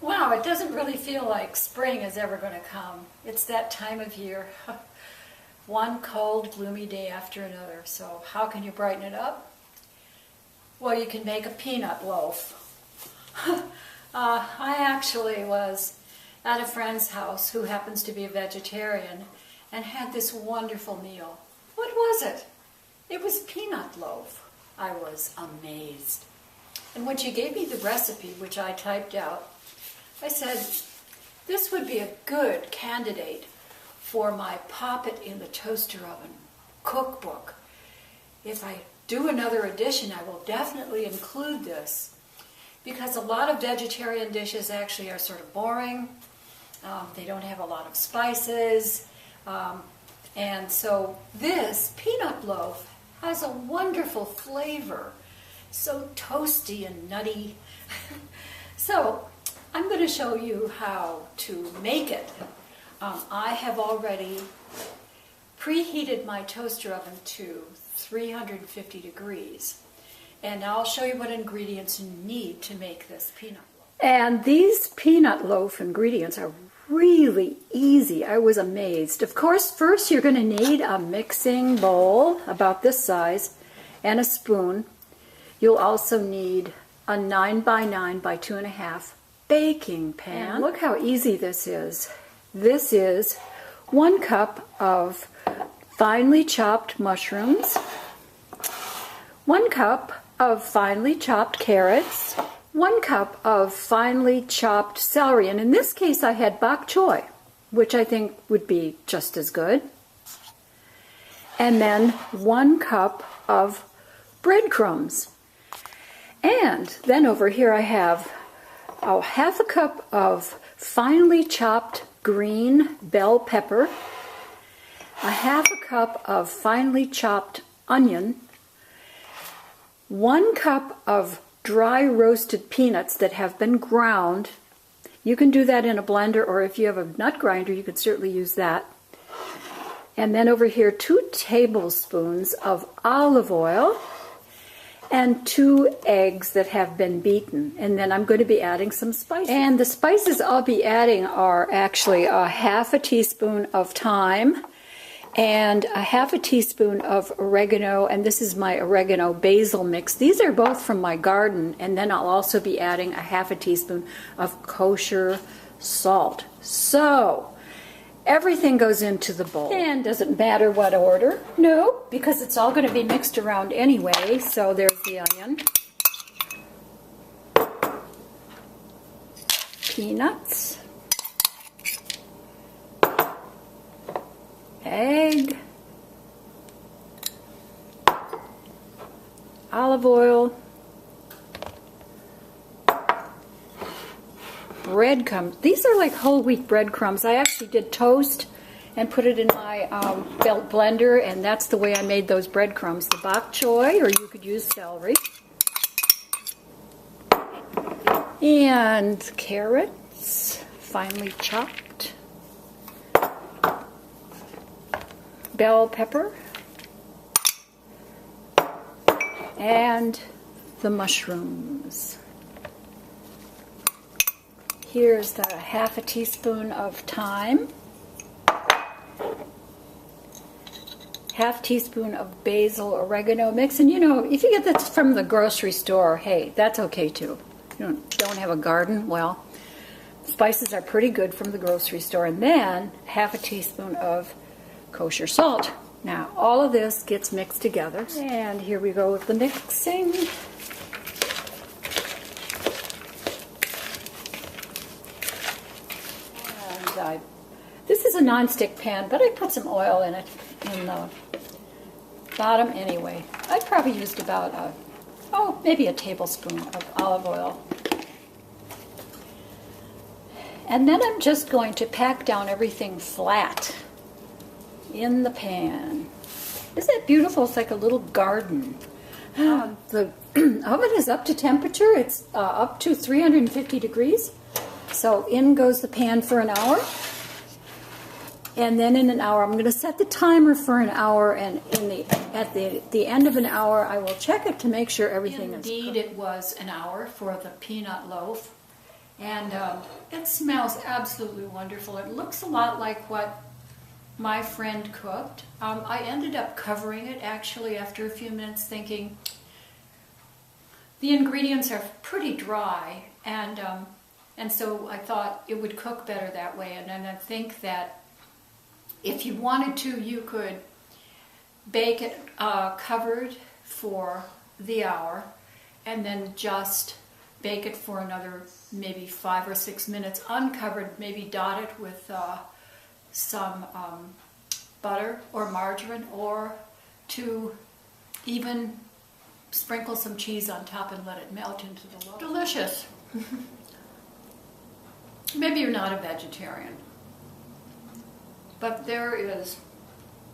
Wow, it doesn't really feel like spring is ever going to come. It's that time of year. One cold, gloomy day after another. So how can you brighten it up? Well, you can make a peanut loaf. I actually was at a friend's house who happens to be a vegetarian and had this wonderful meal. What was it? It was peanut loaf. I was amazed. And when she gave me the recipe, which I typed out, I said, this would be a good candidate for my Pop It in the Toaster Oven cookbook. If I do another edition, I will definitely include this, because a lot of vegetarian dishes actually are sort of boring. They don't have a lot of spices. And so this peanut loaf has a wonderful flavor, so toasty and nutty. So I'm going to show you how to make it. I have already preheated my toaster oven to 350 degrees. And I'll show you what ingredients you need to make this peanut loaf. And these peanut loaf ingredients are really easy. I was amazed. Of course, first you're going to need a mixing bowl about this size and a spoon. You'll also need a 9 by 9 by 2.5 baking pan. And look how easy this is. This is 1 cup of finely chopped mushrooms, 1 cup of finely chopped carrots, 1 cup of finely chopped celery, and in this case I had bok choy, which I think would be just as good, and then 1 cup of breadcrumbs. And then over here I have half a cup of finely chopped green bell pepper, a half a cup of finely chopped onion, 1 cup of dry roasted peanuts that have been ground. You can do that in a blender, or if you have a nut grinder, you could certainly use that. And then over here, 2 tablespoons of olive oil and 2 eggs that have been beaten. And then I'm going to be adding some spices. And the spices I'll be adding are actually a half a teaspoon of thyme and a half a teaspoon of oregano, and this is my oregano basil mix. These are both from my garden, and then I'll also be adding a half a teaspoon of kosher salt. So everything goes into the bowl. And doesn't matter what order. No, because it's all going to be mixed around anyway. So there's the onion, peanuts, egg, olive oil, breadcrumbs. These are like whole wheat breadcrumbs. I actually did toast and put it in my blender, and that's the way I made those breadcrumbs. The bok choy, or you could use celery, and carrots, finely chopped, bell pepper, and the mushrooms. Here's the half a teaspoon of thyme, half teaspoon of basil oregano mix, and you know, if you get that from the grocery store, hey, that's okay too. You don't have a garden, well, spices are pretty good from the grocery store. And then half a teaspoon of kosher salt. Now all of this gets mixed together, and here we go with the mixing. And this is a non-stick pan, but I put some oil in it in the bottom anyway. I probably used about maybe a tablespoon of olive oil. And then I'm just going to pack down everything flat in the pan. Isn't it beautiful? It's like a little garden. The oven is up to temperature. It's up to 350 degrees. So in goes the pan for an hour. And then in an hour, I'm going to set the timer for an hour, and at the end of an hour, I will check it to make sure everything is cooked. Indeed, it was an hour for the peanut loaf. And it smells absolutely wonderful. It looks a lot like what my friend cooked. I ended up covering it actually after a few minutes, thinking the ingredients are pretty dry, and so I thought it would cook better that way. And then I think that if you wanted to, you could bake it covered for the hour, and then just bake it for another maybe 5 or 6 minutes uncovered, maybe dot it with some butter or margarine, or to even sprinkle some cheese on top and let it melt into the loaf. Delicious. Maybe you're not a vegetarian, but there is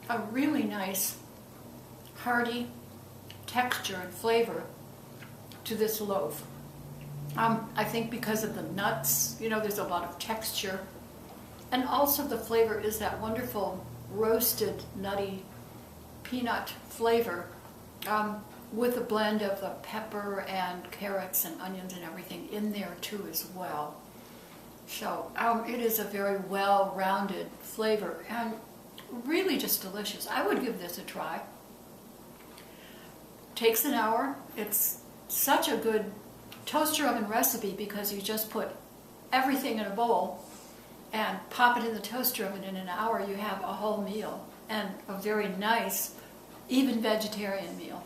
a really nice hearty texture and flavor to this loaf. I think because of the nuts, there's a lot of texture. And also the flavor is that wonderful roasted, nutty peanut flavor with a blend of the pepper and carrots and onions and everything in there too as well. So it is a very well-rounded flavor and really just delicious. I would give this a try. Takes an hour. It's such a good toaster oven recipe because you just put everything in a bowl and pop it in the toaster oven. In an hour you have a whole meal, and a very nice, even vegetarian meal.